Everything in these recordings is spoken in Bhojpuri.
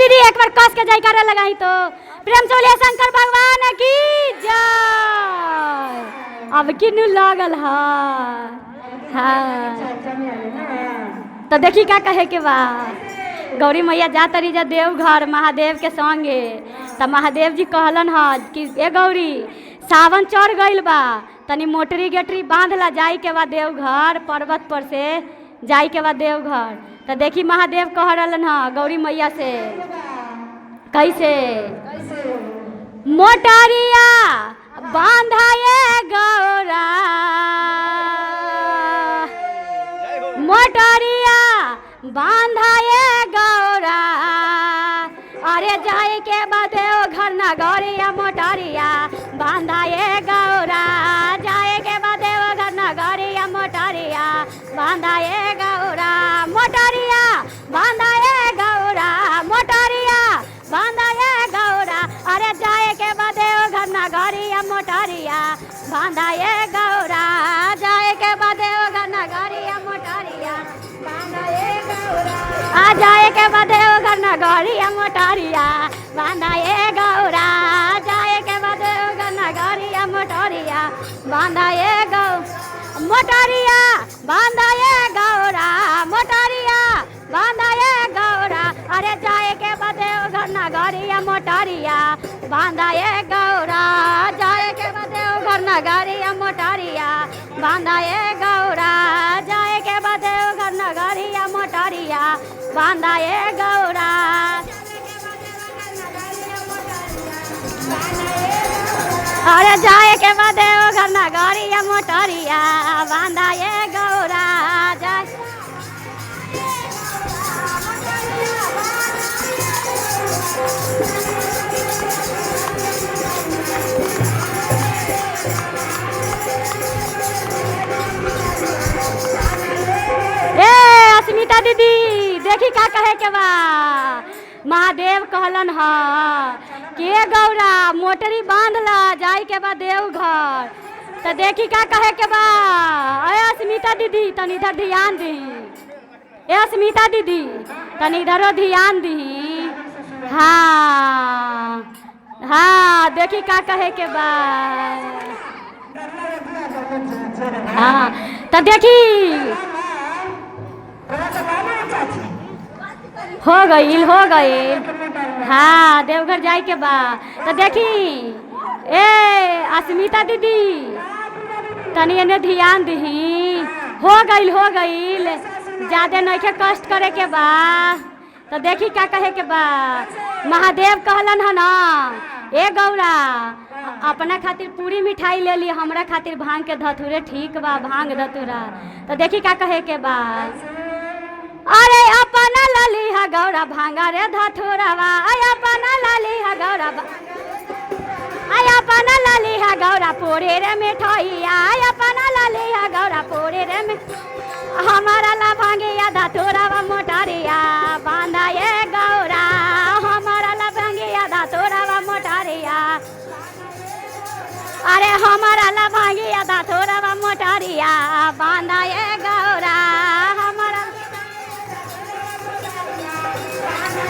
दीदी एक बार कस के जयकारा लगाई तो प्रेम से बोलिए शंकर भगवान की जय। अब किन्नू लागल हाँ तो देखी का कहे के बा गौरी मैया जा तरी जा देवघर महादेव के संगे तो महादेव जी कहलन कि ए गौरी सावन चढ़ गइल बा तनी मोटरी गेटरी बांधला जाई के बाद देवघर पर्वत पर से जाई के बाद देवघर। तो देखी महादेव कह रहलन गौरी मैया से कैसे मोटरिया बांधाए गौरा मोटरिया बांधाए गौरा अरे जाए के बाद घर नगरिया मोटरिया बांधाए गौरा जाए के बाद घर नगरिया मोटरिया बांधाए गौरा मोटरिया बांधाए गौरा मोटरिया बांधाए गौरा अरे जाए के बाद घर नगरिया मोटरिया बांधाए गौरा जाए के बाद घर नगरिया मोटरिया बांधाए गौरा आ जाए के बाद घर नगरिया मोटरिया बांधाए गौरा जाए के बाद घर नगरिया मोटरिया बांधाए गौ मोटरिया बांधाए गौरा मोटरिया बांधाए गौरा अरे जाए के बाद घर नगरिया मोटरिया बांधाए गौरा जाए के बाद घर नगरिया मोटरिया बांधाए गौरा जाए के बाद घर नगरिया मोटरिया बांधाए गौरा अरे जाए के बाद घर नगरिया मोटरिया बांधाए गौरा जाए अस्मिता दीदी देखी का कहे के बा महादेव कहलन के गौरा मोटरी बांधला जाए के बाद देवघर। तो देखी का कहे के बा अस्मिता दीदी तनी इधर ध्यान दी अस्मिता दीदी तनी इधरो ध्यान दी हाँ हाँ देखी का कहे के बा हाँ तो देखी हो गई हाँ देवघर जाए के बा। तो देखी अस्मिता दीदी तनी एने ध्यान दही हो गई ज्यादा नइखे कष्ट करे के बा। तो देखी क्या कहे के बा महादेव कहलन ए गौरा अपना खातिर पूरी मिठाई ले ली हमरा खातिर भांग के धतूरे ठीक बा भांग धतूरा। तो देखी क्या कहे के बा अरे अपना लाली हा गौरा भांगा रे धतूरावा अपना लाली हा गौरा अपना लाली हा गौरा पोरे रे मिठाइया अपना लाली हा गौरा पोरे रे में हमारा ला भांगिया धतूरावा मोटरिया बांधाए गौरा हमारा ला भांगिया धतूरावा मोटरिया अरे हमारा ला भांगिया धतूरावा मोटरिया बांधाए गौरा हमारा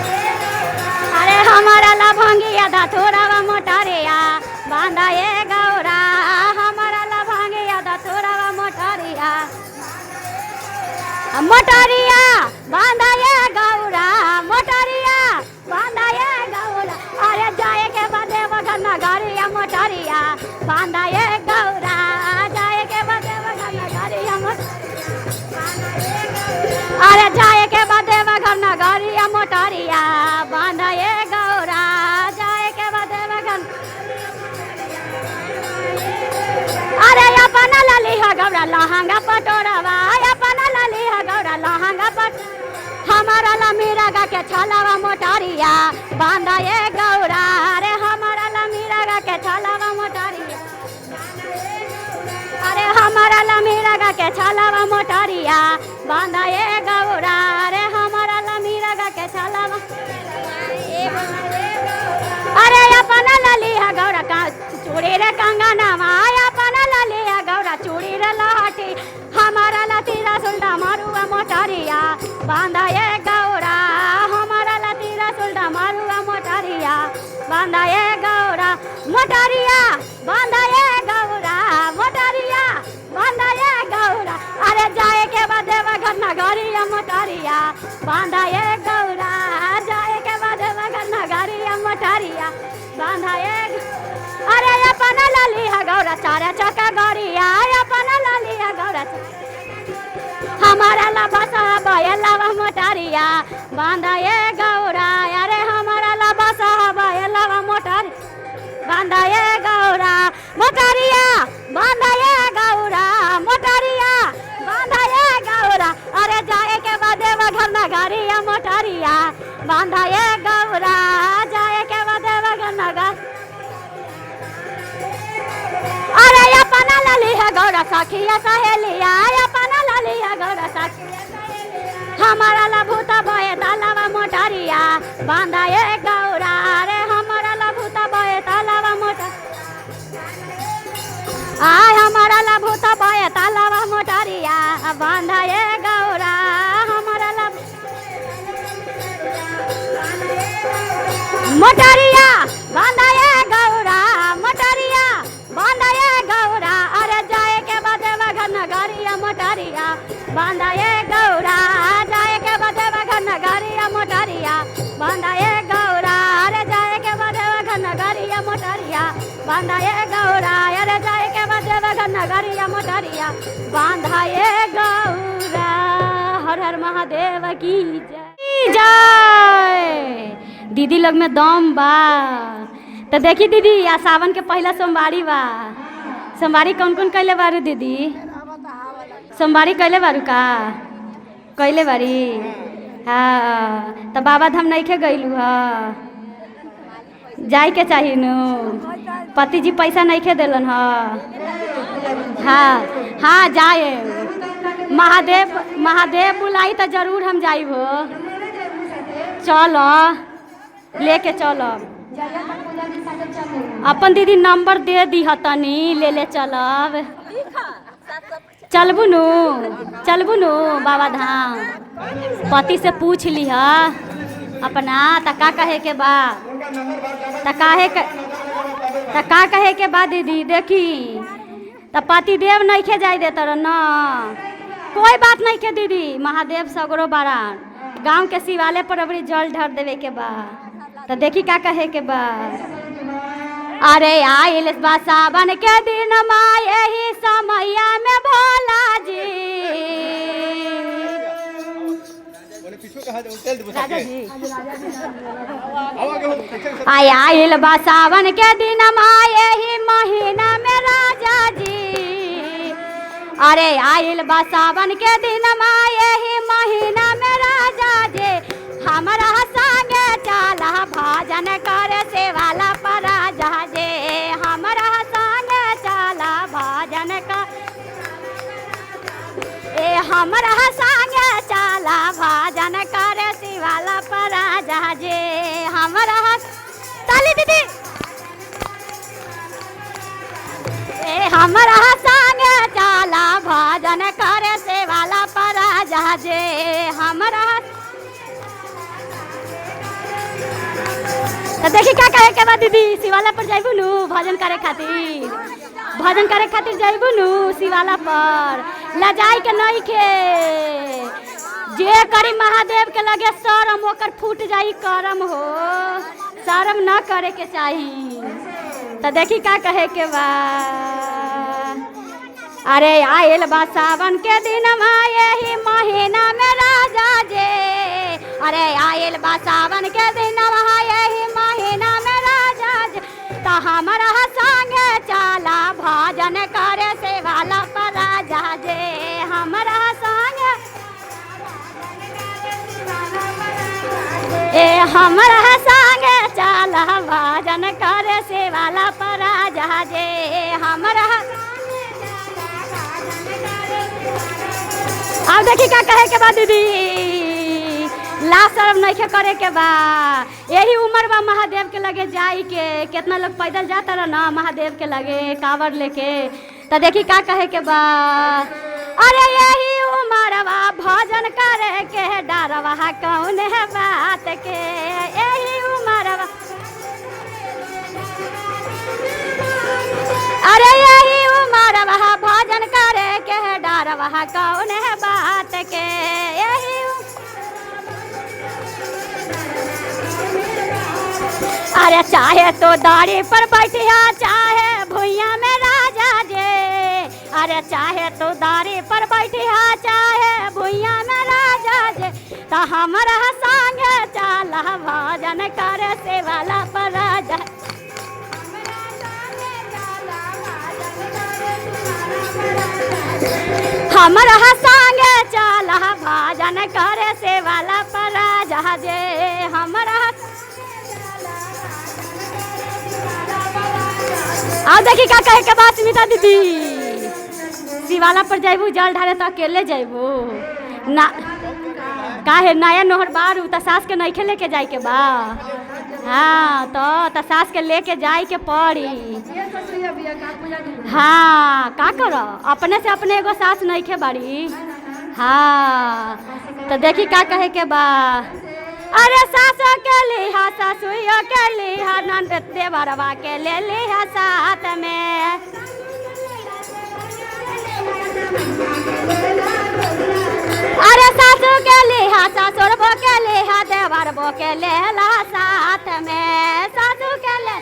अरे हमारा ला भांगिया धतूरावा मोटरिया बांधाए गौरा हमारा ला भांगिया धतूरावा मोटरिया मोटरिया बांधाए गौरा मोटरिया बांधाए गौरा अरे जाए के बादे वगन नगरिया मोटरिया बांधाए गौरा जाए के बादे वगन नगरिया अरे जाए के बादे वगन नगरिया मोटरिया बांधाए गौरा जाए के बादे वगन अरे अपना लाली हा गौरा लहंगा पटोरावा अपना लाली हा गौरा लहंगा पट हमारा ला मीरा गा के छलावा मोटरिया बांधाए गौरा अरे हमारा ला मीरा गा के छलावा मोटरिया अरे हमारा ला मीरा गा के छलावा मोटरिया बांधाए गौरा अरे हमारा ला मीरा गा के छलावा अरे अपना लाली हा गौरा का चूड़ी रे कंगनवा अपना लाली हा गौरा चूड़ी रे लहठी हमारा ला तीरा सुल्टा मारुआ मोटरिया बांधाए गौरा हमारा ला तीरा सुल्टा मोटरिया बांधाए गौरा मोटरिया बांधाए गौरा अरे जाए के बाद देवघर नगरिया मोटरिया बांधाए गौरा जाए के बाद देवघर नगरिया मोटरिया बांधाए अरे अपन ललिया गौरा चारे चक्का गौरिया अपन ललिया गौरा हमारा लबसा बयलावा मोटरिया बांधाए गौरा अरे हमारा लबसा बयलावा मोटर बांधाए गौरा मोटरिया बांधाए गौरा मोटरिया बांधाए गौरा अरे जाए के बाद देवघर नगरिया मोटरिया बांधाए गौरा जाए के बाद देवघर नगर अरे अपन ललिया गौरा सखिया सहेलिया अपन ललिया गौरा सखिया हमारा लभूता बहे तालावा मोटरिया बांधाए गौरा अरे हमारा लभूता बहे तालावा मोटर आय हमारा लभूता बहे तालावा मोटरिया बांधाए गौरा हमारा लब मोटरिया बांधाए गौरा मोटरिया बांधाए गौरा अरे जाए के बाद देवघर नगरिया मोटरिया बांधाए गौरा जाए के बाद देवघर नगरिया मोटरिया बांधाए गौरा अरे जाए के बाद देवघर नगरिया मोटरिया बांधाए गौरा अरे जाए के बाद देवघर नगरिया मोटरिया बांधाए गौरा हर हर महादेव की जय। दीदी लोग में दम बा तो देखी दीदी आ सावन के पहला सोमवारी बा सोमवारी कौन कौन कैले बारू दीदी सोमवारी कैले बारू का कैले बारी हाँ तो बाबा धाम नहीं खे गईलू हाँ जाए के चाहिए नु पति जी पैसा नहीं खे दिलन हाँ हाँ जाए महादेव बुलाई तो जरूर हम जाइब हो चलो लेके चलो अपन दीदी नंबर दे दी तनी ले ले चलब चलबू नु बाबा धाम पति से पूछ ली अपना का कहे के बा का कहे के बा दीदी देखी त पति देव नहीं खे जाए दे तर न कोई बात नहीं के दीदी महादेव सगरो बारान गांव के शिवालय पर अबरी जल ढर देवे के बा तो देखी का कहे के बा अरे आइल बा सावन के दिन माँ यही समैया में भोला जी आइल बा सावन के दिन माँ यही महीना में राजा जी अरे आइल बा सावन के दिन माँ यही महीना में राजा जी हमारा संगे चला भजन करे सेवाला पर राजा जे हमारा संगे चला भजन कर हमारा संगे चला भजन करे शिवाला पर राजा जे हमारा ताली दीदी हमारा संगे चला भजन करे सेवाला पर राजा जे हमारा तो देखी क्या कहे के बाद दीदी शिवाला पर जाइबू नु भजन करे खातिर जाइबू नु शिवाला पर ला जाए के नहीं के जे करी महादेव के लगे शरम ओकर फूट जाई करम हो शरम न करे के चाहिए तो देखी क्या कहे के बा अरे आइल बा सावन के दिन यही महीना में राजा जे अरे आइल बा सावन के दिन यही महीना में राजा जे तो हमारा संगे चला भजन करे सेवाला पर राजा जे हमारा संगे हमारा संगे चला भजन करे सेवाला पर राजा जे हमारा अब देखी क्या कहे के बा दीदी ला शर्म नहीं करे के बा यही उम्र बा महादेव के लगे जाई के कितना लोग पैदल जाता रहा ना महादेव के लगे कांवर लेके तो देखी क्या कहे के बा अरे यही उम्र बा भजन करे के डरवा कौन है बात के यही उम्र बा अरे यही उमर वह भजन करे के डर वह कौन है बात के। यही अरे चाहे तो दाढ़ी पर बैठिया चाहे भुइया में राजा जे। अरे चाहे तो दाढ़ी पर बैठिया चाहे भुइया में राजा जे। तो हमारा संग चाल भजन करे से वाला पर राजा। हमारा संग चाल भजन करे से वाला पर राजा जे। हमारा आओ देखी का कहे के बात स्मिता दीदी। शिवाला पर जाइबू जल ढारे तो अकेले जाइबू ना काहे नया नोहर बारू त सास के नइखे लेके जाए के बा। हाँ तो सास के लेके जाए के पड़ी। हाँ का करो अपने से अपने एगो सास नइखे बाड़ी। हाँ तो देखी का कहे के बा। अरे सासो के लिहा सासुयो के लिहा नंद देवरवा के ले लिहा साथ में। अरे सासू के लिहा ससुर बो के लिहा देवर बो के लेला साथ में। सासू के ले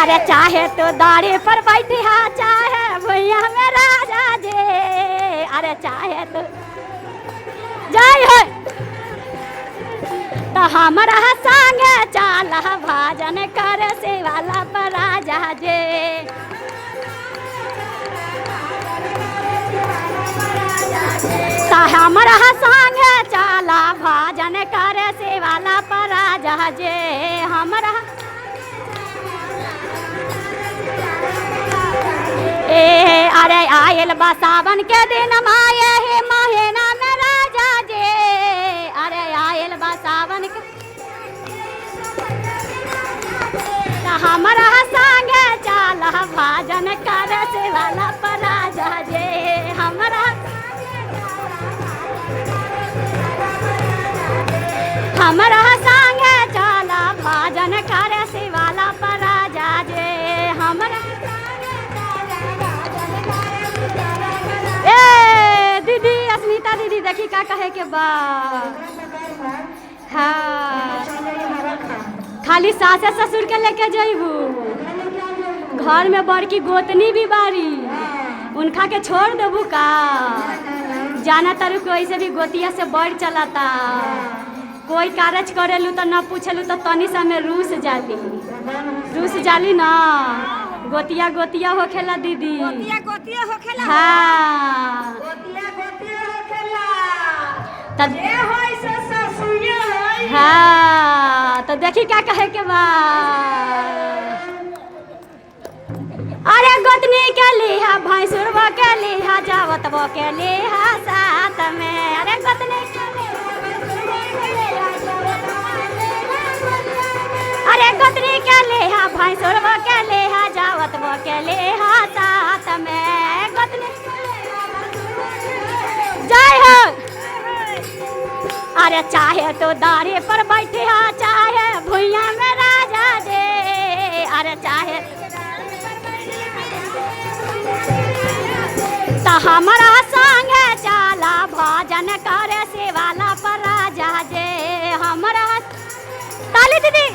अरे चाहे तो दाढ़ी पर बैठिया चाहे भैया में राजा जे। अरे चाहे तो जय हो तो हमारा संग चाल भजन करे से वाला पर राजा जे। तो हमारा संग चाल भजन करे से वाला पर राजा जे। हमारा अरे आयल बा सावन के दिन माये हे महीना में राजा जे। अरे आयल बा सावन के हमारा संग चाल भजन करे से वाला पर राजा जे। हमारा संग चाल भजन करे से वाला पर राजा जे। हमारा ए दीदी अस्मिता दीदी देखी का कहे के बा। हाँ खाली सासे ससुर के लेके जाइबू घर में बड़की गोतनी भी बारी उनका के छोड़ देबू का। जाना तारू कोई से भी गोतिया से बढ़ चलाता। कोई कारज करेलू तो न पूछेलू तो तनी सा में रूस जाली ना। गोतिया गोतिया होखेला दीदी। गोतिया होखेला। हाँ हाँ तो देखी क्या कहे के बा। अरे गोतनी के लिहा भैंसुर बो के लिहा जावत बो के लिहा साथ में। अरे गोतनी अरे गोतनी के लिहा भैंसुर बो के लिहा जावत बो के लिहा साथ में। गोतनी जय हो। अरे चाहे तो दाढ़ी पर बैठे चाहे भुइया में राजा जे। अरे चाहे तो हमारा संग चाला भजन करे से वाला पर राजा जे। हमारा ताली दीदी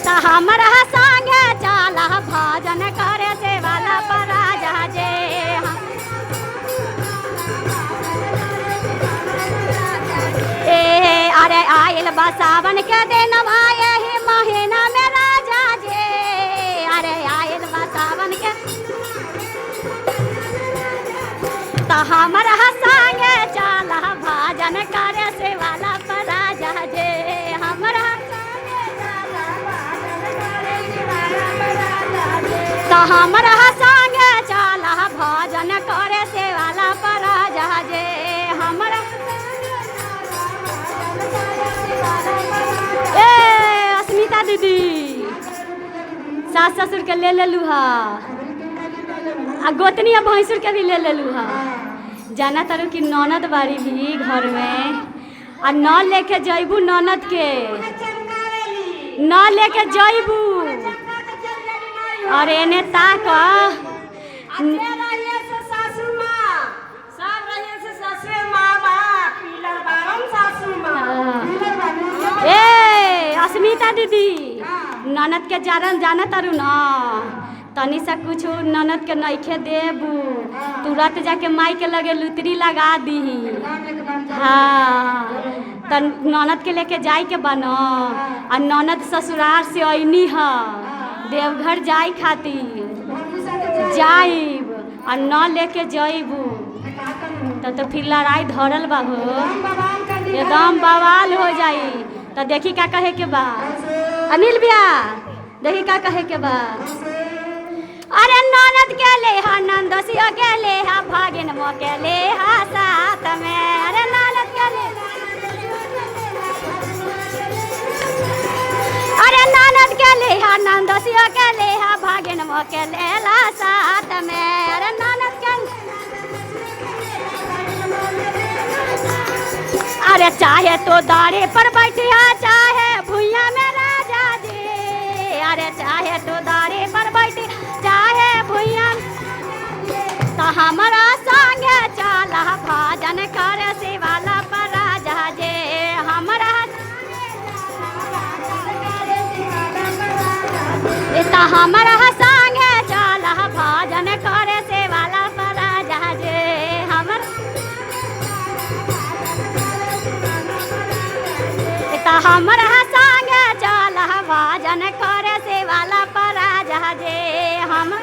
तो हमारा संग चाला भजन करे से वाला पर राजा जे। अरे आयल बा सावन के दिन आए ही महीना में राजा जे। अरे आयल बा सावन के तो हमारा संग चाल भजन करे से वाला पर राजा जे। हमारा तो हमारा संग चाल भजन करे से वाला पर राजा जे। हमारा ए अस्मिता दीदी सास ससुर के ले लेलू हा आ गोतनी भैंसुर के भी ले लेलू हा। जाना तारू कि ननद बारी भी घर में आ न लेके जइबू ननद के न लेके जइबू। और एने ताक ए अस्मिता दीदी ननद के जाना तारू न तनी सा कुछ ननद के नइखे देबू तुरंत जाके माई के लगे लुतरी लगा दी। हाँ त ननद के लेके जाई के बन आ ननद ससुराल से अइनी ह देवघर जाई खातिर जाइब आ न लेके जइबू तो फिर लड़ाई धरल बा हो एकदम बवाल हो जाई। तो देखी का कहे के बा अनिल भैया देखी का कहे के बा। अरे ननद के ले हा नंदसिया के ले हा भागिन मो के ले हा साथ में। अरे ननद के ले अरे ननद के ले हा नंदसिया के ले हा भागिन मो के ले ला साथ में। अरे ननद के अरे चाहे तो दाढ़ी पर बैठिया चाहे भुइया में राजा जी। अरे चाहे तो दाढ़ी पर बैठी चाहे भुइया तो हमारा संगे चला भाजन कर शिवाला पर राजा जे। हमारा तो हमारा संगे चला भाजन कर शिवाला पर राजा जे। हमरा संगे चल भाजन करे से वाला पर जे। हम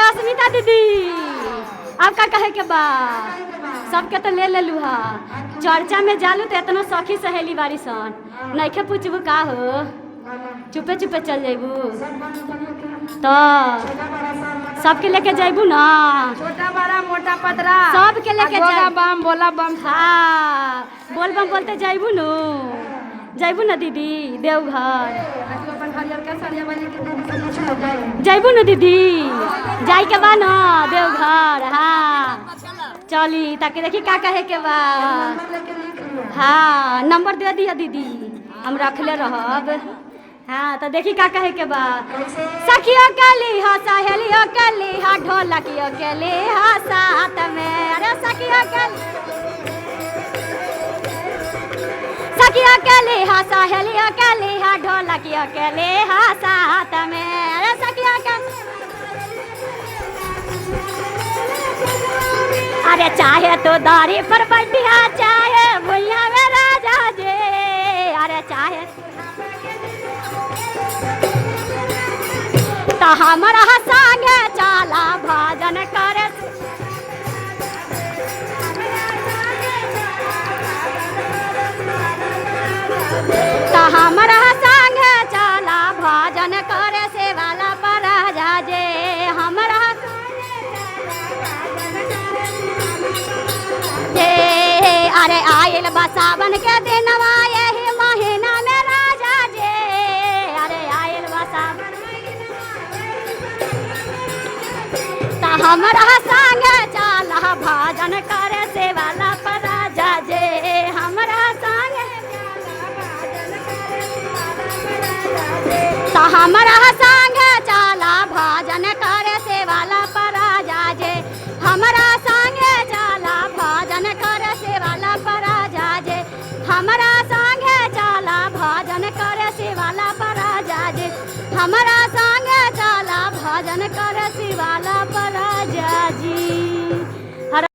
अस्मिता दीदी अब का कहे के बा सबके तो ले लू हा चर्चा में जालू तो इतना सखी सहेली बारी सन नइखे पूछबू का हो चुपे चुपे चल जाइबू तो सबके लेके जाइबू ना छोटा बड़ा मोटा पतरा सबके लेके जाइबू बम बोला बम। हाँ बोल बम बोलते जाइबू नु जाइबू ना दीदी देवघर जाइबू ना दीदी जाई के बा ना देवघर। हाँ चली ताकि देखी का कहे के बा। हाँ नंबर दे दिया दीदी हम रखले रहब। हाँ तो देखी का कहे के बा। सखियों के लिहा सहेलियों के लिहा ढोलकियों के लिहा साथ में। अरे सखियों के लिहा सहेलियों के लिहा ढोलकियों के लिहा साथ में। अरे सखियों के अरे चाहे तो दाढ़ी पर बैठिया चाहे भुइया में राजा जे। अरे चाहे तो हमारा संगे चला भाजन करे तो हमारा संगे चला भाजन करे से वाला पर राजा जे। हमारा जे अरे आयल बा सावन के दिनवा यही महीना में राजा जे। अरे आयल बा सावन तो हमारा संगे चला भाजन करे से वाला पर राजा जे। हमारा संगे तो हमारा संगे चला भाजन करे से वाला पर राजा जे। हमारा संगे चला भाजन करे से वाला पर राजा जे। हमारा संगे चला भाजन करे से वाला पर राजा जे। हमारा